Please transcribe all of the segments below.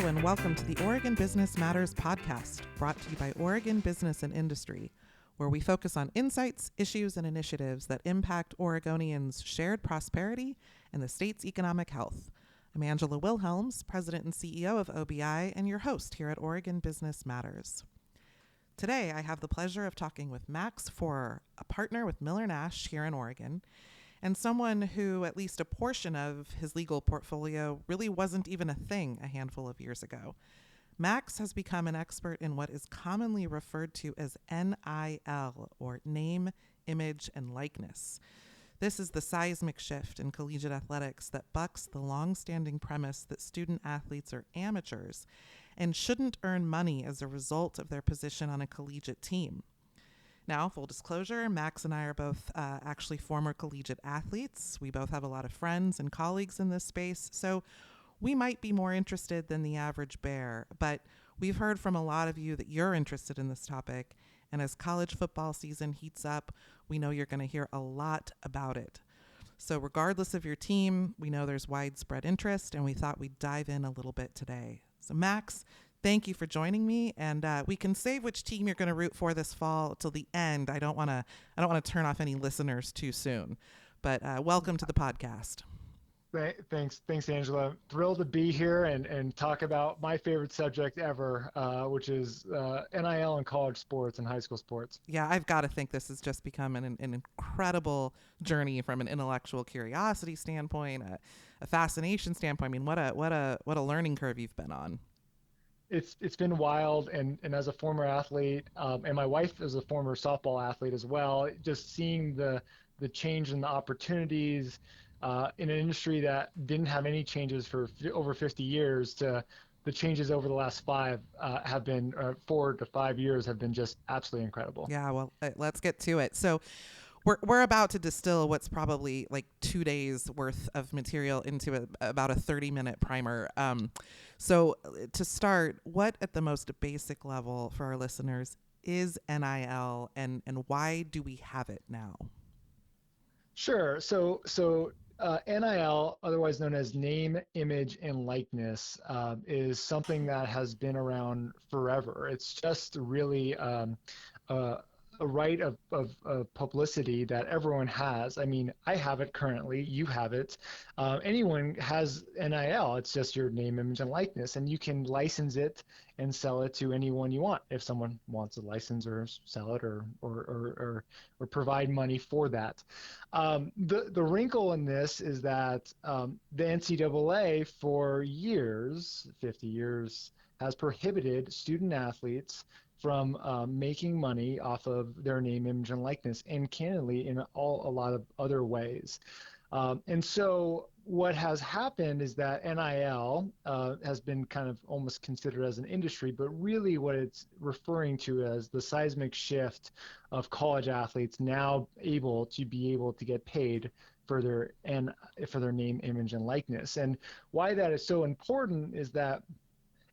and welcome to the Oregon Business Matters podcast, brought to you by Oregon Business and Industry, where we focus on insights, issues, and initiatives that impact Oregonians' shared prosperity and the state's economic health. I'm Angela Wilhelms, President and CEO of OBI, and your host here at Oregon Business Matters. Today, I have the pleasure of talking with Max Forer, a partner with Miller Nash here in Oregon, and someone who at least a portion of his legal portfolio really wasn't even a thing a handful of years ago. Max has become an expert in what is commonly referred to as NIL, or name, image, and likeness. This is the seismic shift in collegiate athletics that bucks the long-standing premise that student athletes are amateurs and shouldn't earn money as a result of their position on a collegiate team. Now, full disclosure, Max and I are both actually former collegiate athletes. We both have a lot of friends and colleagues in this space, so we might be more interested than the average bear, but we've heard from a lot of you that you're interested in this topic, and as college football season heats up, we know you're going to hear a lot about it. So regardless of your team, we know there's widespread interest, and we thought we'd dive in a little bit today. So Max, thank you for joining me, and we can save which team you're going to root for this fall till the end. I don't want to turn off any listeners too soon, but welcome to the podcast. Thanks, Angela. Thrilled to be here and talk about my favorite subject ever, which is NIL and college sports and high school sports. Yeah, I've got to think this has just become an incredible journey from an intellectual curiosity standpoint, a fascination standpoint. I mean, what a learning curve you've been on. It's been wild, and as a former athlete, and my wife is a former softball athlete as well, just seeing the change in the opportunities in an industry that didn't have any changes for over 50 years to the changes over the last 4 to 5 years have been just absolutely incredible. Yeah, well, let's get to it. So we're about to distill what's probably like 2 days worth of material into about a 30-minute primer. So to start, what at the most basic level for our listeners is NIL, and why do we have it now? Sure. So NIL, otherwise known as name, image, and likeness, is something that has been around forever. It's just really a right of publicity that everyone has. I mean, I have it currently. You have it. Anyone has NIL. It's just your name, image, and likeness, and you can license it and sell it to anyone you want if someone wants a license or sell it or provide money for that. The wrinkle in this is that the NCAA for years, 50 years, has prohibited student athletes from making money off of their name, image, and likeness, and candidly in a lot of other ways. And so what has happened is that NIL has been kind of almost considered as an industry, but really what it's referring to as the seismic shift of college athletes now able to get paid for their name, image, and likeness. And why that is so important is that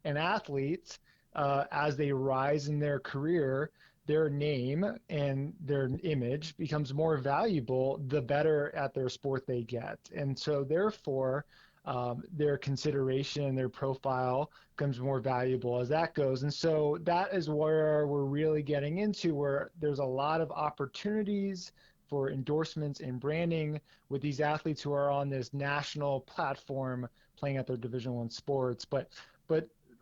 an athlete, as they rise in their career, their name and their image becomes more valuable the better at their sport they get. And so therefore, their consideration, their profile becomes more valuable as that goes. And so that is where we're really getting into, where there's a lot of opportunities for endorsements and branding with these athletes who are on this national platform playing at their Division I sports. But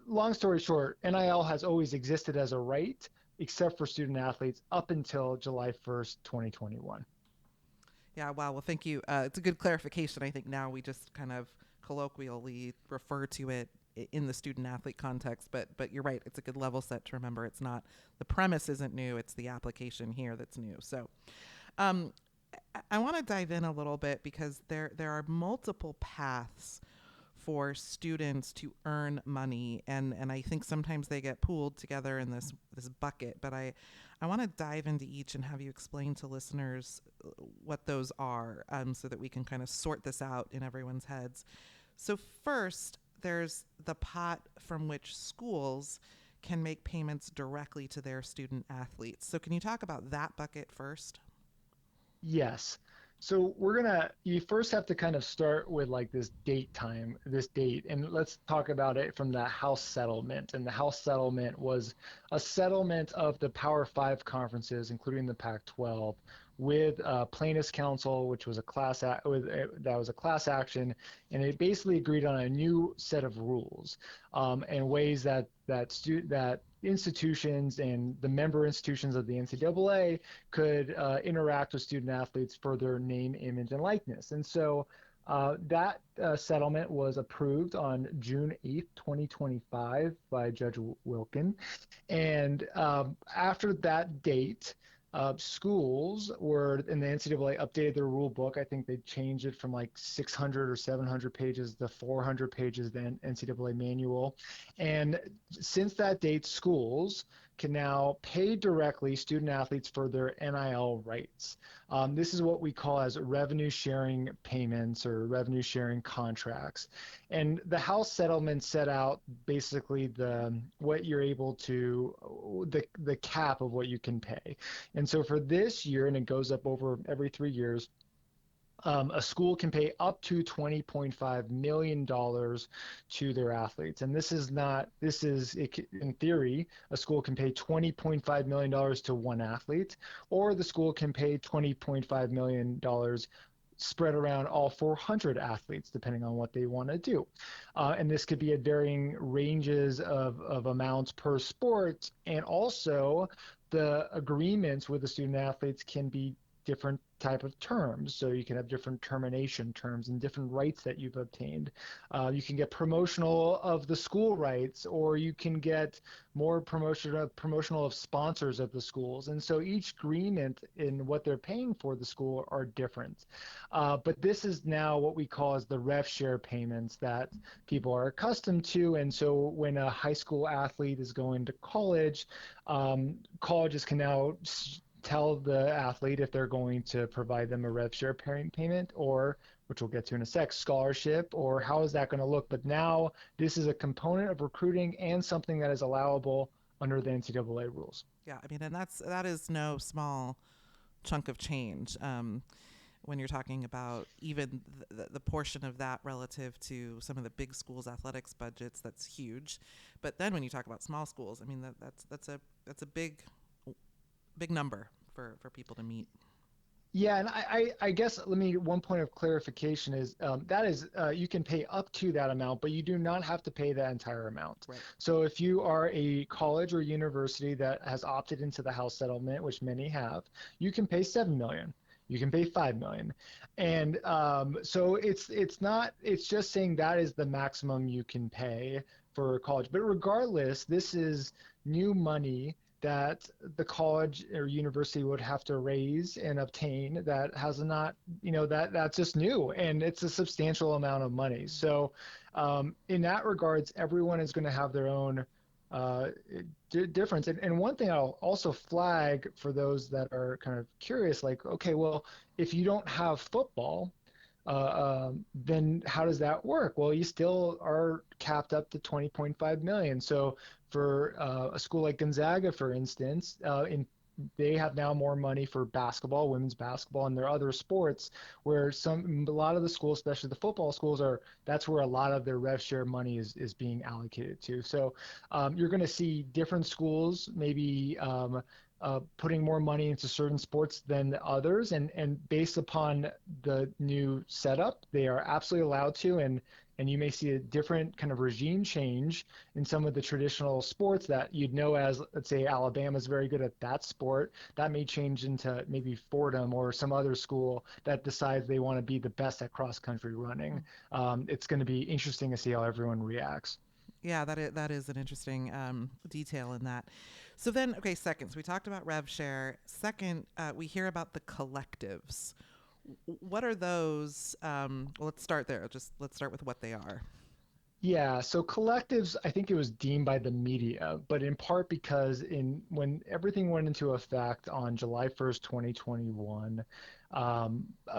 long story short, NIL has always existed as a right, except for student athletes up until July 1st, 2021. Yeah, wow. Well, thank you. It's a good clarification. I think now we just kind of colloquially refer to it in the student athlete context, but you're right. It's a good level set to remember. It's not, the premise isn't new. It's the application here that's new. So I want to dive in a little bit because there are multiple paths for students to earn money, and I think sometimes they get pooled together in this bucket, but I want to dive into each and have you explain to listeners what those are, so that we can kind of sort this out in everyone's heads. So first, there's the pot from which schools can make payments directly to their student athletes. So can you talk about that bucket first? Yes. So you first have to kind of start with like this date, and let's talk about it from the House settlement. And the House settlement was a settlement of the Power Five conferences, including the Pac-12, with Plaintiffs' Council, which was that was a class action, and it basically agreed on a new set of rules and ways that institutions and the member institutions of the NCAA could interact with student athletes for their name, image, and likeness. And so that settlement was approved on June 8th, 2025 by Judge Wilkin. And after that date, schools were, and the NCAA updated their rule book. I think they changed it from like 600 or 700 pages to 400 pages, the NCAA manual. And since that date, schools can now pay directly student athletes for their NIL rights. This is what we call as revenue sharing payments or revenue sharing contracts. And the House settlement set out basically what you're able to the cap of what you can pay. And so for this year, and it goes up over every 3 years, a school can pay up to $20.5 million to their athletes. And in theory, a school can pay $20.5 million to one athlete, or the school can pay $20.5 million spread around all 400 athletes, depending on what they want to do. And this could be at varying ranges of amounts per sport. And also, the agreements with the student athletes can be different type of terms. So you can have different termination terms and different rights that you've obtained. You can get promotional of the school rights, or you can get more promotional of sponsors of the schools. And so each agreement in what they're paying for the school are different. But this is now what we call as the rev share payments that people are accustomed to. And so when a high school athlete is going to college, colleges can now tell the athlete if they're going to provide them a rev share payment, or, which we'll get to in a sec, scholarship, or how is that going to look. But now this is a component of recruiting and something that is allowable under the NCAA rules. Yeah, I mean, and that is no small chunk of change. When you're talking about even the portion of that relative to some of the big schools' athletics budgets, that's huge. But then when you talk about small schools, I mean that's a big number for people to meet. Yeah, and I guess one point of clarification is that is you can pay up to that amount, but you do not have to pay that entire amount. Right. So if you are a college or university that has opted into the House settlement, which many have, you can pay 7 million. You can pay 5 million, and so it's just saying that is the maximum you can pay for college. But regardless, this is new money that the college or university would have to raise and obtain that has not, that's just new, and it's a substantial amount of money. So in that regards, everyone is going to have their own uh, difference. And one thing I'll also flag for those that are kind of curious, like, okay, well, if you don't have football, then how does that work? Well, you still are capped up to 20.5 million. So for a school like Gonzaga, for instance, they have now more money for basketball, women's basketball, and their other sports, where a lot of the schools, especially the football schools, that's where a lot of their rev share money is being allocated to. So you're going to see different schools maybe putting more money into certain sports than others, and based upon the new setup, they are absolutely allowed to, and you may see a different kind of regime change in some of the traditional sports that you'd know as, let's say, Alabama's very good at that sport. That may change into maybe Fordham or some other school that decides they want to be the best at cross country running. It's going to be interesting to see how everyone reacts. Yeah, that is an interesting detail in that. So then, okay, second, so we talked about rev share. Second, we hear about the collectives. What are those? Well, let's start there. Let's start with what they are. Yeah, so collectives, I think it was deemed by the media, but in part because when everything went into effect on July 1st, 2021,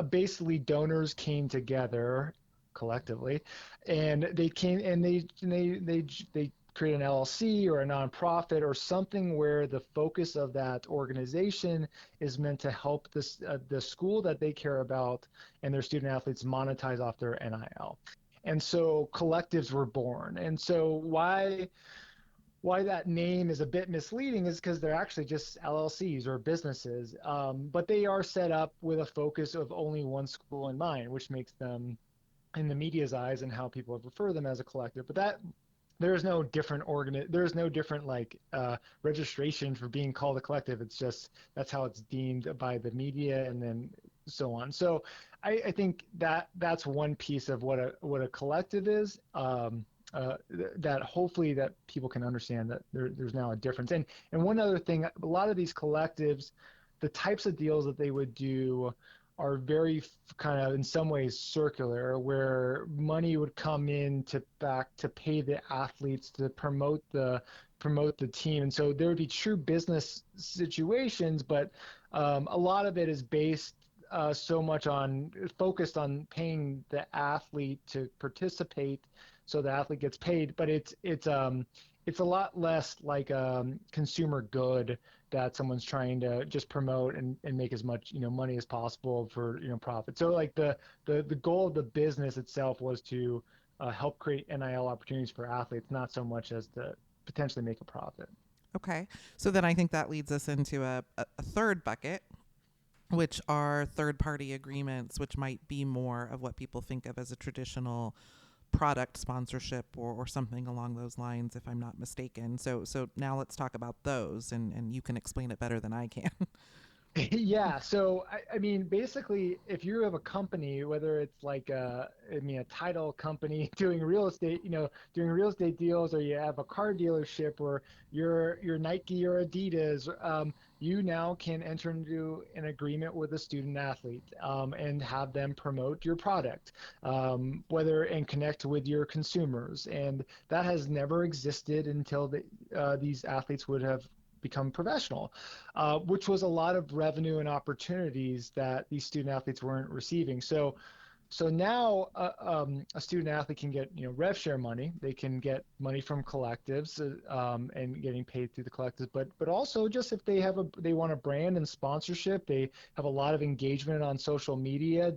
basically donors came together collectively, and they came and they create an LLC or a nonprofit or something where the focus of that organization is meant to help the school that they care about and their student athletes monetize off their NIL. And so collectives were born. And so why that name is a bit misleading is because they're actually just LLCs or businesses, but they are set up with a focus of only one school in mind, which makes them in the media's eyes and how people refer them as a collective. But that there's no different there's no different like registration for being called a collective. It's just that's how it's deemed by the media and then so on. So I think that's one piece of what a collective is. That hopefully that people can understand that there's now a difference. And one other thing, a lot of these collectives, the types of deals that they would do are very kind of in some ways circular, where money would come in to back to pay the athletes to promote the team. And so there would be true business situations, but a lot of it is based so much on focused on paying the athlete to participate so the athlete gets paid, but it's a lot less like a consumer good that someone's trying to just promote and make as much money as possible for profit. So like the goal of the business itself was to help create NIL opportunities for athletes, not so much as to potentially make a profit. Okay. So then I think that leads us into a third bucket, which are third party agreements, which might be more of what people think of as a traditional product sponsorship or something along those lines, if I'm not mistaken. So now let's talk about those, and you can explain it better than I can. Yeah, so I mean, basically, if you have a company, whether it's like a title company doing real estate, doing real estate deals, or you have a car dealership, or you're Nike or Adidas, you now can enter into an agreement with a student athlete and have them promote your product, whether and connect with your consumers, and that has never existed until these athletes would have become professional, which was a lot of revenue and opportunities that these student athletes weren't receiving. So now a student athlete can get rev share money. They can get money from collectives and getting paid through the collectives. But also just if they want a brand and sponsorship, they have a lot of engagement on social media.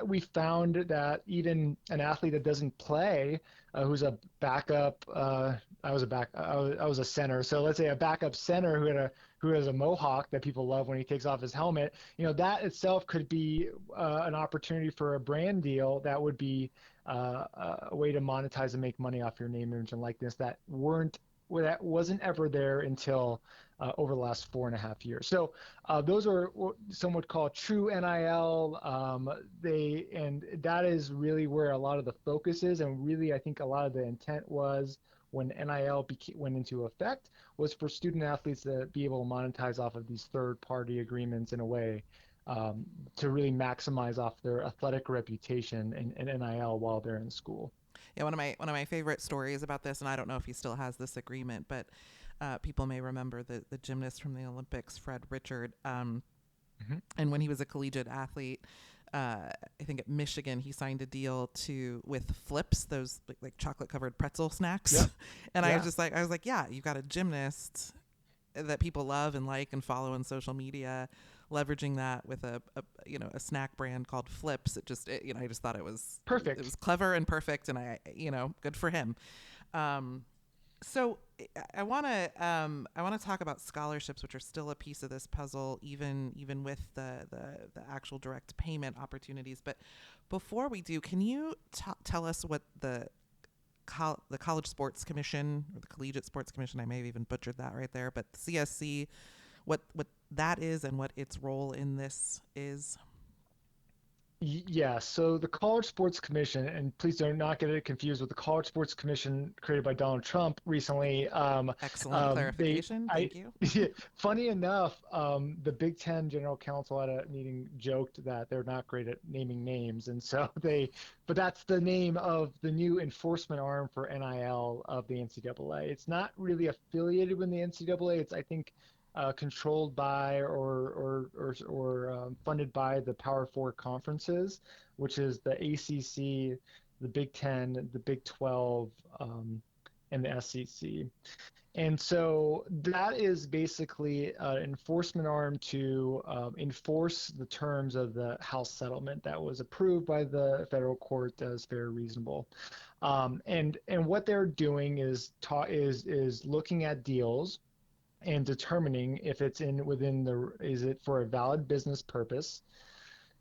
We found that even an athlete that doesn't play, who's a backup. I was a center. So let's say a backup center who has a mohawk that people love when he takes off his helmet. That itself could be an opportunity for a brand deal that would be a way to monetize and make money off your name, image, and likeness that wasn't ever there until over the last 4.5 years. So those are what some would call true NIL. And that is really where a lot of the focus is, and really I think a lot of the intent was when NIL went into effect was for student athletes to be able to monetize off of these third-party agreements in a way to really maximize off their athletic reputation and NIL while they're in school. Yeah, one of my favorite stories about this, and I don't know if he still has this agreement, but people may remember the gymnast from the Olympics, Fred Richard. Mhm. And when he was a collegiate athlete, I think at Michigan, he signed a deal with Flips, those like chocolate covered pretzel snacks. Yep. And Yeah. I was like, yeah, you've got a gymnast that people love and like and follow on social media, leveraging that with a snack brand called Flips. I just thought it Perfect. was clever and perfect, and good for him. Um, so I want to talk about scholarships, which are still a piece of this puzzle, even with the actual direct payment opportunities. But before we do, can you tell us what the College Sports Commission, or the Collegiate Sports Commission, I may have even butchered that right there, but the CSC, what that is and what its role in this is? Yeah, so the College Sports Commission, and please do not get it confused with the College Sports Commission created by Donald Trump recently. Excellent clarification. Thank you. Funny enough, the Big Ten General Counsel at a meeting joked that they're not great at naming names, and so but that's the name of the new enforcement arm for NIL of the NCAA. It's not really affiliated with the NCAA. It's, I think, controlled by or funded by the Power Four conferences, which is the ACC, the Big Ten, the Big 12, and the SEC. And so that is basically an enforcement arm to enforce the terms of the House settlement that was approved by the federal court as fair and reasonable. And what they're doing is looking at deals and determining if it's is it for a valid business purpose.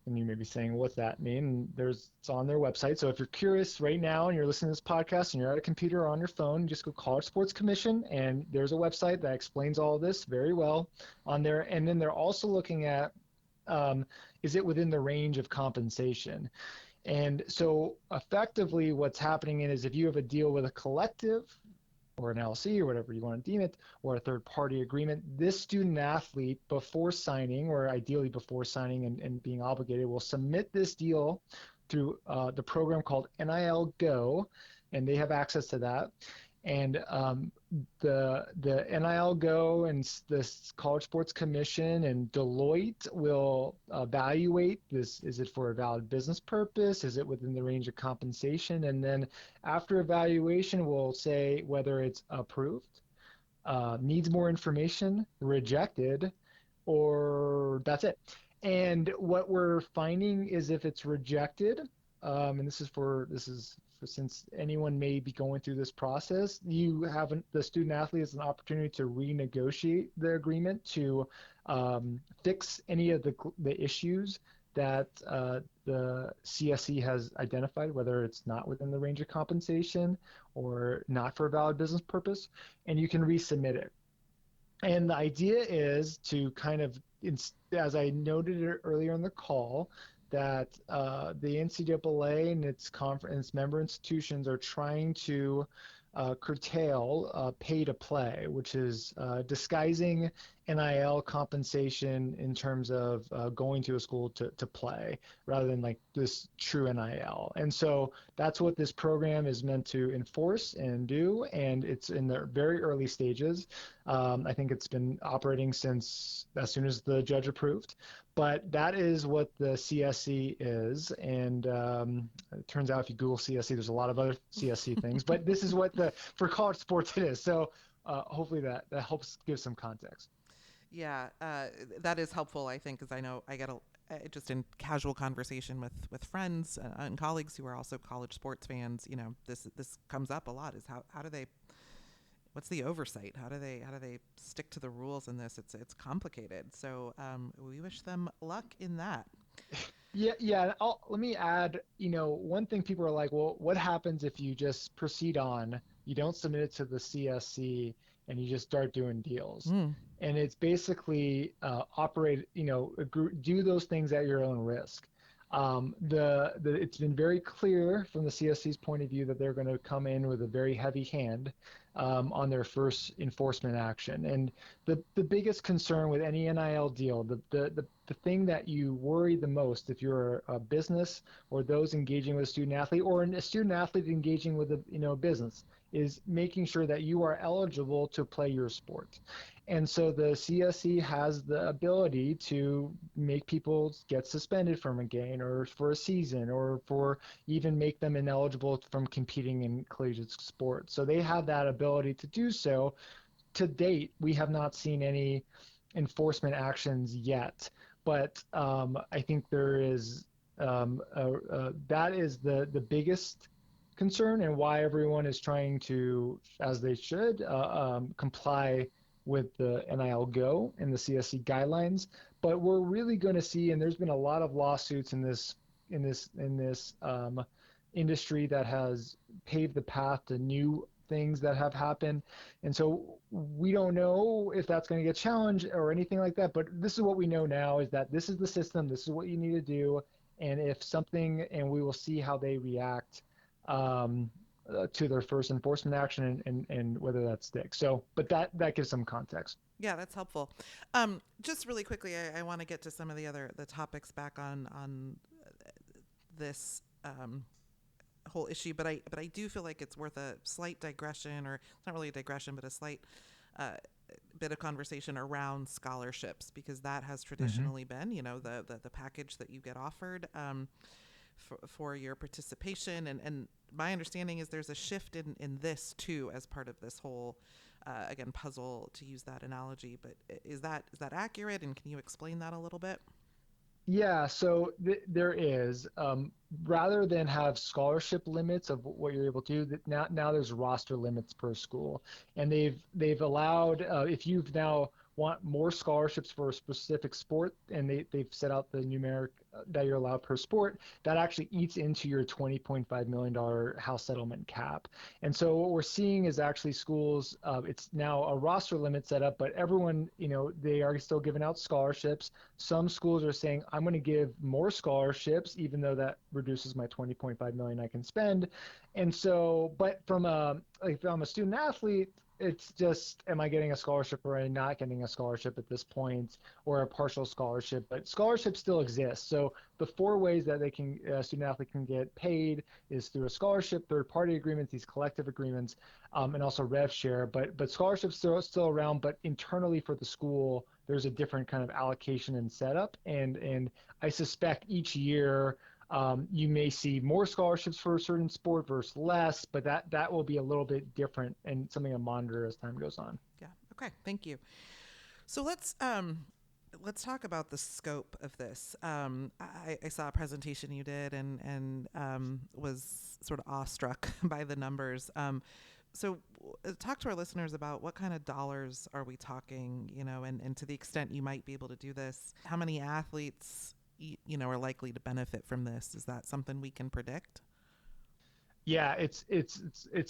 And you may be saying, what's that mean? It's on their website. So if you're curious right now and you're listening to this podcast and you're at a computer or on your phone, just go College Sports Commission, and there's a website that explains all of this very well on there. And then they're also looking at, is it within the range of compensation? And so effectively what's happening is if you have a deal with a collective or an LLC or whatever you want to deem it, or a third party agreement, this student athlete before signing, or ideally before signing and being obligated, will submit this deal through the program called NIL Go, and they have access to that. And the NIL Go and the College Sports Commission and Deloitte will evaluate this. Is it for a valid business purpose? Is it within the range of compensation? And then after evaluation, we'll say whether it's approved, needs more information, rejected, or that's it. And what we're finding is if it's rejected, and this is for, since anyone may be going through this process, the student athlete has an opportunity to renegotiate the agreement to fix any of the issues that the CSE has identified, whether it's not within the range of compensation or not for a valid business purpose, and you can resubmit it. And the idea is to kind of, as I noted earlier in the call, that the NCAA and its member institutions are trying to curtail pay to play, which is disguising NIL compensation in terms of going to a school to play rather than like this true NIL. And so that's what this program is meant to enforce and do. And it's in the very early stages. I think it's been operating since as soon as the judge approved. But that is what the CSE is. And it turns out if you Google CSE, there's a lot of other CSE things. But this is what for college sports it is. So hopefully that helps give some context. Yeah, that is helpful, I think, because I know I get just in casual conversation with friends and colleagues who are also college sports fans. You know, this comes up a lot. Is how do they? What's the oversight? How do they stick to the rules in this? It's complicated. So we wish them luck in that. Yeah. Let me add, one thing people are like, well, what happens if you just proceed on, you don't submit it to the CSC, and you just start doing deals? Mm. And it's basically do those things at your own risk. It's been very clear from the CSC's point of view that they're going to come in with a very heavy hand on their first enforcement action. And the biggest concern with any NIL deal, the thing that you worry the most if you're a business or those engaging with a student athlete or a student athlete engaging with a business is making sure that you are eligible to play your sport. And so the CSE has the ability to make people get suspended from a game or for a season or for even make them ineligible from competing in collegiate sports. So they have that ability to do so. To date, we have not seen any enforcement actions yet, but I think there is that is the biggest concern and why everyone is trying to, as they should, comply with the NIL Go and the CSC guidelines. But we're really going to see, and there's been a lot of lawsuits in this industry that has paved the path to new things that have happened. And so we don't know if that's going to get challenged or anything like that. But this is what we know now is that this is the system. This is what you need to do. And if something, and we will see how they react to their first enforcement action and whether that sticks. So, but that gives some context. Yeah, that's helpful. Just really quickly, I want to get to some of the topics back on this whole issue, but I do feel like it's worth a slight digression, or it's not really a digression, but a slight bit of conversation around scholarships, because that has Mm-hmm. traditionally been, the package that you get offered. for your participation. And my understanding is there's a shift in this too as part of this whole, again, puzzle, to use that analogy. But is that accurate? And can you explain that a little bit? Yeah, so there is, rather than have scholarship limits of what you're able to do, now there's roster limits per school, and they've allowed, if you've now want more scholarships for a specific sport, and they've set out the numeric that you're allowed per sport, that actually eats into your $20.5 million house settlement cap. And so what we're seeing is actually schools, it's now a roster limit set up, but everyone, they are still giving out scholarships. Some schools are saying, I'm going to give more scholarships, even though that reduces my 20.5 million I can spend. And so, but if I'm a student athlete, it's just, am I getting a scholarship or am I not getting a scholarship at this point, or a partial scholarship? But scholarships still exist. So the four ways that a student athlete can get paid is through a scholarship, third-party agreements, these collective agreements, and also rev share. But scholarships still around, but internally for the school, there's a different kind of allocation and setup. And I suspect each year you may see more scholarships for a certain sport versus less, but that will be a little bit different and something to monitor as time goes on. Yeah. Okay. Thank you. So let's talk about the scope of this. I saw a presentation you did and was sort of awestruck by the numbers. So talk to our listeners about what kind of dollars are we talking, and to the extent you might be able to do this, how many athletes, are likely to benefit from this? Is that something we can predict? Yeah, it's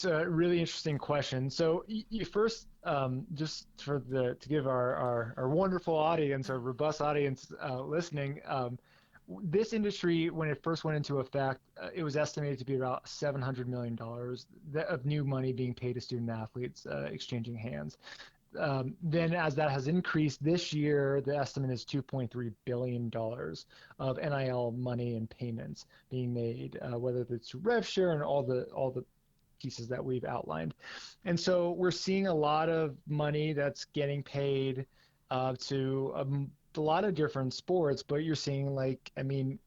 a really interesting question. So you first, just to give our wonderful audience, our robust audience listening, this industry, when it first went into effect, it was estimated to be about $700 million of new money being paid to student athletes, exchanging hands. Then as that has increased this year, the estimate is $2.3 billion of NIL money and payments being made, whether it's rev share and all the pieces that we've outlined. And so we're seeing a lot of money that's getting paid to a lot of different sports, but you're seeing, like, I mean,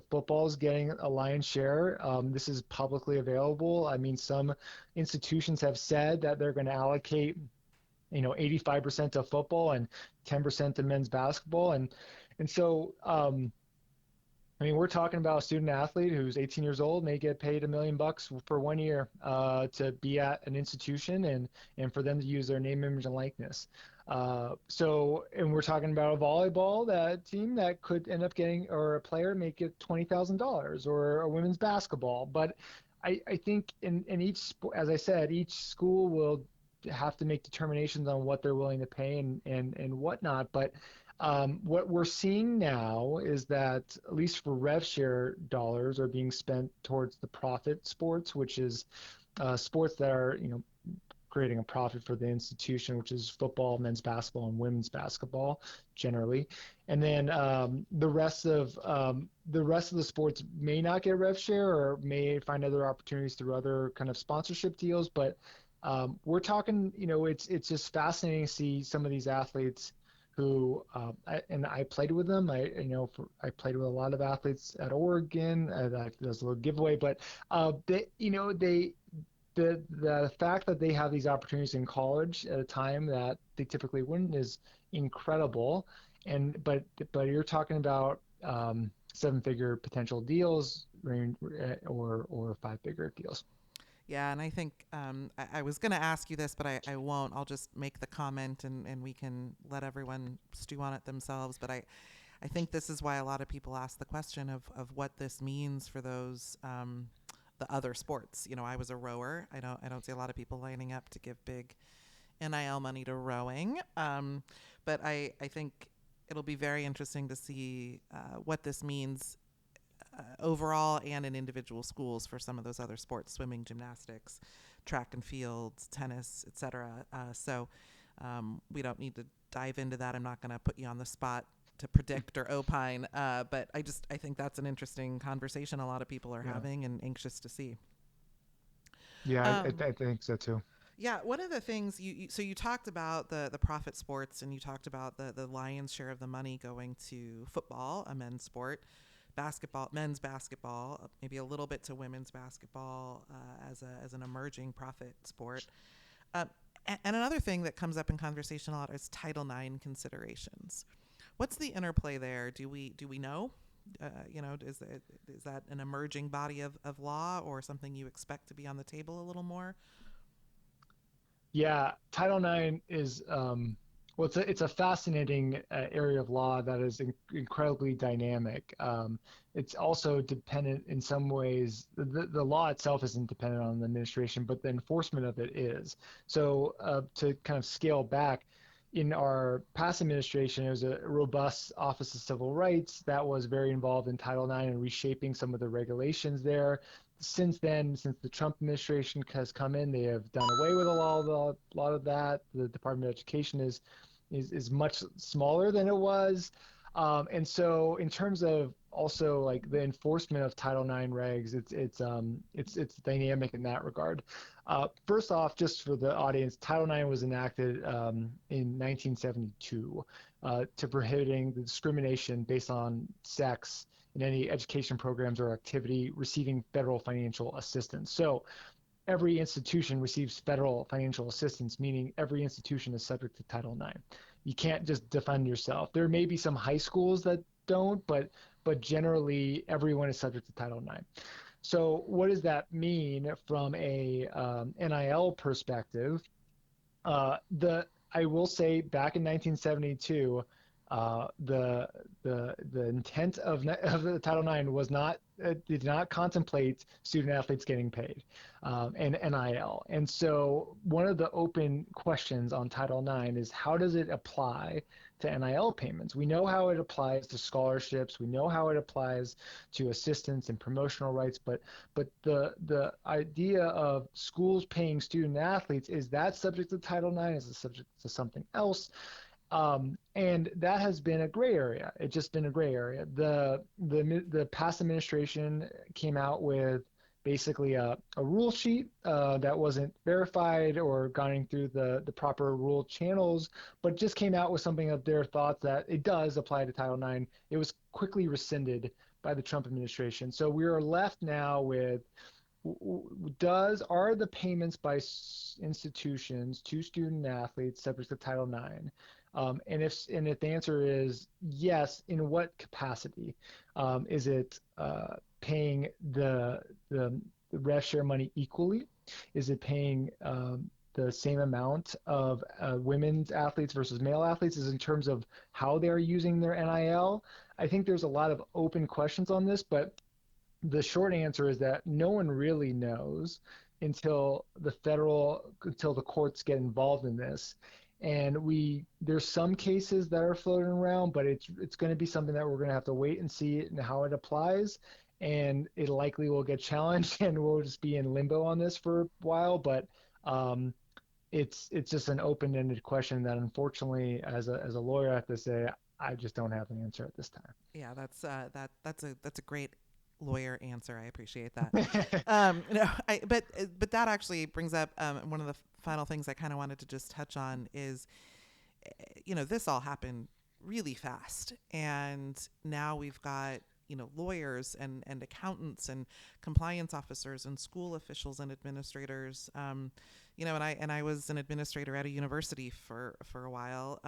football is getting a lion's share. This is publicly available. I mean, some institutions have said that they're going to allocate 85% to football and 10% to men's basketball. And so, I mean, we're talking about a student athlete who's 18 years old, may get paid $1 million for 1 year to be at an institution and for them to use their name, image, and likeness. And we're talking about a volleyball team that could end up getting, or a player may get $20,000, or a women's basketball. But I think in each, as I said, each school will have to make determinations on what they're willing to pay and whatnot. But what we're seeing now is that, at least for rev share, dollars are being spent towards the profit sports, which is sports that are, creating a profit for the institution, which is football, men's basketball, and women's basketball generally. And then the rest of the sports may not get rev share, or may find other opportunities through other kind of sponsorship deals. But we're talking, it's just fascinating to see some of these athletes who, I played with them. I played with a lot of athletes at Oregon. That's a little giveaway, but the fact that they have these opportunities in college at a time that they typically wouldn't is incredible. But you're talking about seven-figure potential deals, or five-figure deals. Yeah, and I think I was going to ask you this, but I won't. I'll just make the comment, and we can let everyone stew on it themselves. But I think this is why a lot of people ask the question of what this means for those the other sports. I was a rower. I don't see a lot of people lining up to give big NIL money to rowing. But I think it'll be very interesting to see what this means overall and in individual schools for some of those other sports: swimming, gymnastics, track and field, tennis, etc. We don't need to dive into that. I'm not going to put you on the spot to predict or opine, but I think that's an interesting conversation a lot of people are Yeah. having and anxious to see. Yeah, Um, I think so too. yeah, one of the things you talked about the profit sports, and you talked about the lion's share of the money going to football, a men's sport, basketball, men's basketball, maybe a little bit to women's basketball as an emerging profit sport. Um, and another thing that comes up in conversation a lot is Title IX considerations. What's the interplay there? Do we know? Is that an emerging body of law or something you expect to be on the table a little more? Yeah, Title IX is well, it's a fascinating area of law that is incredibly dynamic. It's also dependent in some ways. The law itself isn't dependent on the administration, but the enforcement of it is. So to kind of scale back, in our past administration, it was a robust Office of Civil Rights that was very involved in Title IX and reshaping some of the regulations there. Since then, since the Trump administration has come in, they have done away with a lot of that. The Department of Education is much smaller than it was. And so in terms of also like the enforcement of Title IX regs, it's dynamic in that regard. First off, just for the audience, Title IX was enacted in 1972 to prohibiting the discrimination based on sex in any education programs or activity receiving federal financial assistance. So every institution receives federal financial assistance, meaning every institution is subject to Title IX. You can't just defend yourself. There may be some high schools that don't, but generally everyone is subject to Title IX. So what does that mean from a NIL perspective? The I will say back in 1972, the intent of the Title IX was not did not contemplate student athletes getting paid and NIL. And so one of the open questions on Title IX is how does it apply to NIL payments? We know how it applies to scholarships. We know how it applies to assistance and promotional rights, but the idea of schools paying student athletes, is that subject to Title IX? Is it subject to something else? And that has been a gray area. It's just been a gray area. The past administration came out with basically a rule sheet that wasn't verified or going through the proper rule channels, but just came out with something of their thoughts that it does apply to Title IX. It was quickly rescinded by the Trump administration. So we are left now with are the payments by institutions to student athletes subject to Title IX? And if the answer is yes, in what capacity? Is it paying the rev share money equally? Is it paying the same amount of women's athletes versus male athletes? Is in terms of how they're using their NIL? I think there's a lot of open questions on this, but the short answer is that no one really knows until the courts get involved in this. And there's some cases that are floating around, but it's going to be something that we're going to have to wait and see and how it applies. And it likely will get challenged, and we'll just be in limbo on this for a while. But it's just an open-ended question that, unfortunately, as a lawyer, I have to say I just don't have an answer at this Yeah, that's a great lawyer answer. I appreciate that. time. But that actually brings up one of the final things I kind of wanted to just touch on is, this all happened really fast, and now we've got lawyers and accountants and compliance officers and school officials and administrators. And I was an administrator at a university for a while.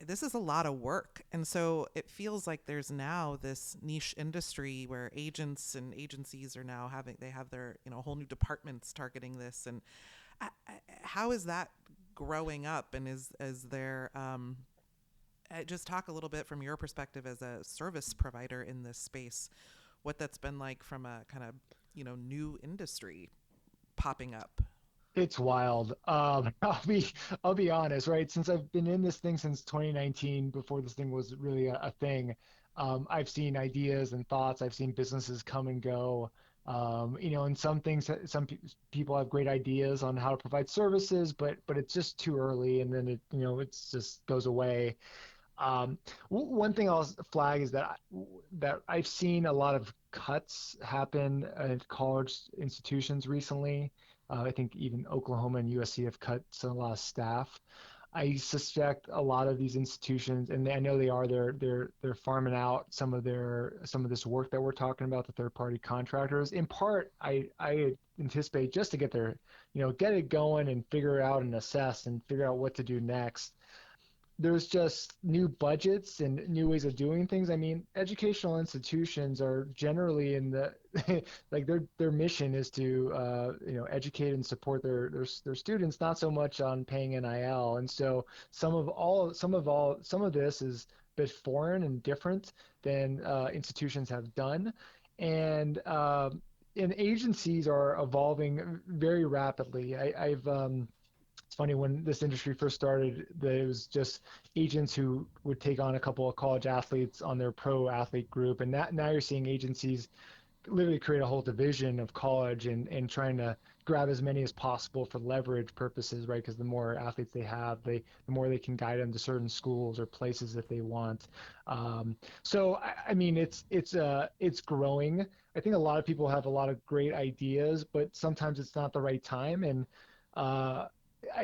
This is a lot of work. And so it feels like there's now this niche industry where agents and agencies are now they have their, whole new departments targeting this. And how is that growing up? And is there, just talk a little bit from your perspective as a service provider in this space, what that's been like from a kind of, new industry popping up. It's wild. I'll be honest, right? Since I've been in this thing since 2019, before this thing was really a thing, I've seen ideas and thoughts. I've seen businesses come and go. And some things, people have great ideas on how to provide services, but it's just too early, and then it's just goes away. One thing I'll flag is that I've seen a lot of cuts happen at college institutions recently. I think even Oklahoma and USC have cut a lot of staff. I suspect a lot of these institutions, and I know they are, they're farming out some of this work that we're talking about, the third party contractors. In part, I anticipate just to get their, get it going and figure out and assess and figure out what to do next. There's just new budgets and new ways of doing things. I mean, educational institutions are generally in the like their mission is to educate and support their students, not so much on paying NIL. And so some of this is a bit foreign and different than institutions have done, and agencies are evolving very rapidly. It's funny, when this industry first started, it was just agents who would take on a couple of college athletes on their pro athlete group, and now you're seeing agencies literally create a whole division of college and trying to grab as many as possible for leverage purposes, right? Because the more athletes they have, the more they can guide them to certain schools or places that they want. So I mean, it's growing. I think a lot of people have a lot of great ideas, but sometimes it's not the right time, and uh,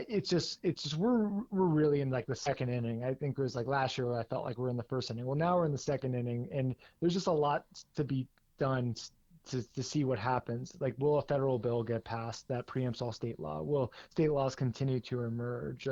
it's just we're really in like the second inning. I think it was like last year where I felt like we're in the first inning. Well, now we're in the second inning, and there's just a lot to be done to see what happens. Like, will a federal bill get passed that preempts all state law? Will state laws continue to emerge?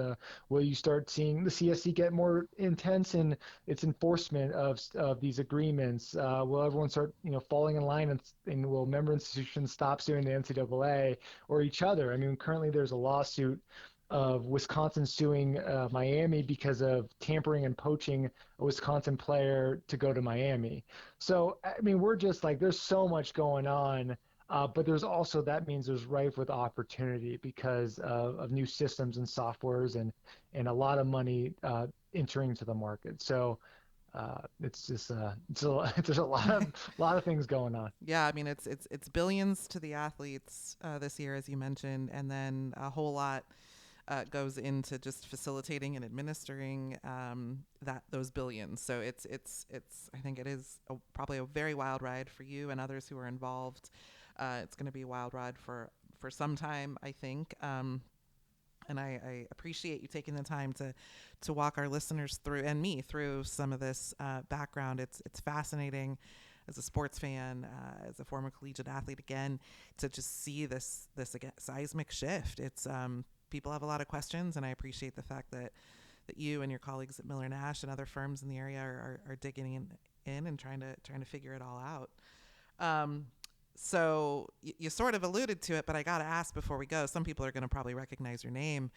Will you start seeing the CSC get more intense in its enforcement of these agreements? Will everyone start, falling in line, and will member institutions stop suing the NCAA or each other? I mean, currently there's a lawsuit of Wisconsin suing Miami because of tampering and poaching a Wisconsin player to go to Miami. So, I mean, we're just like, there's so much going on, but there's also, that means there's rife with opportunity because of new systems and softwares and a lot of money entering to the market. So it's just there's a lot of things going on. Yeah, I mean it's billions to the athletes this year, as you mentioned, and then a whole lot goes into just facilitating and administering that those billions. So it's I think it is probably a very wild ride for you and others who are involved. It's going to be a wild ride for some time, I think. And I appreciate you taking the time to walk our listeners through and me through some of this background. It's fascinating as a sports fan, as a former collegiate athlete, again, to just see this again, seismic shift. It's people have a lot of questions, and I appreciate the fact that you and your colleagues at Miller Nash and other firms in the area are digging in and trying to figure it all out. Um, so you sort of alluded to it, but I got to ask before we go. Some people are going to probably recognize your name,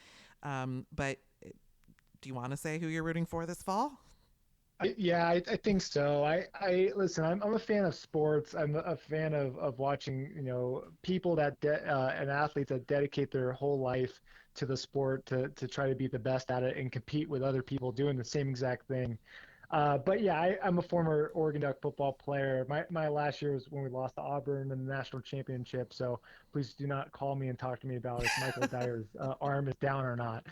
but do you want to say who you're rooting for this fall? I think so. I listen. I'm a fan of sports. I'm a fan of watching, people and athletes that dedicate their whole life to the sport to try to be the best at it and compete with other people doing the same exact thing. But yeah, I'm a former Oregon Duck football player. My last year was when we lost to Auburn in the national championship. So please do not call me and talk to me about if Michael Dyer's arm is down or not.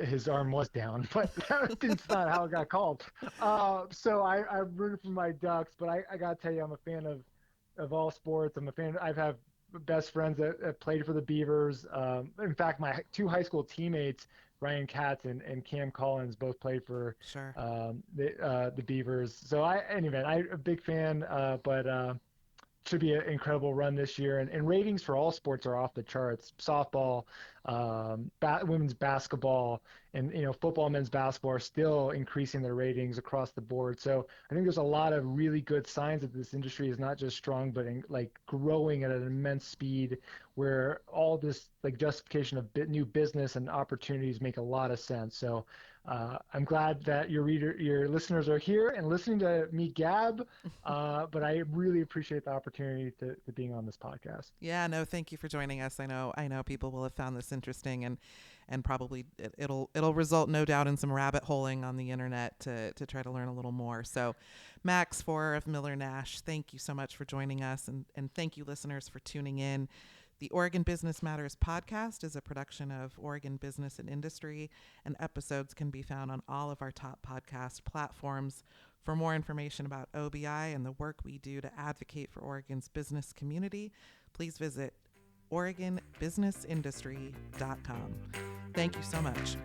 His arm was down, but that's not how it got called. So I'm rooting for my Ducks, but I got to tell you, I'm a fan of all sports. I'm a fan. I've had best friends that played for the Beavers. In fact, my two high school teammates, Ryan Katz and Cam Collins, both played for Sure. the Beavers. So anyway, I'm a big fan, but should be an incredible run this year. And ratings for all sports are off the charts. Softball, women's basketball, and football, men's basketball are still increasing their ratings across the board. So I think there's a lot of really good signs that this industry is not just strong, but like growing at an immense speed, where all this like justification of new business and opportunities make a lot of sense. So I'm glad that your listeners are here and listening to me gab, but I really appreciate the opportunity to being on this podcast. Yeah, no, thank you for joining us. I know people will have found this interesting, and probably it'll result, no doubt, in some rabbit holing on the internet to try to learn a little more. So Max Forer of Miller Nash, thank you so much for joining us, and thank you listeners for tuning in. The Oregon Business Matters podcast is a production of Oregon Business and Industry, and episodes can be found on all of our top podcast platforms. For more information about OBI and the work we do to advocate for Oregon's business community, please visit OregonBusinessIndustry.com. Thank you so much.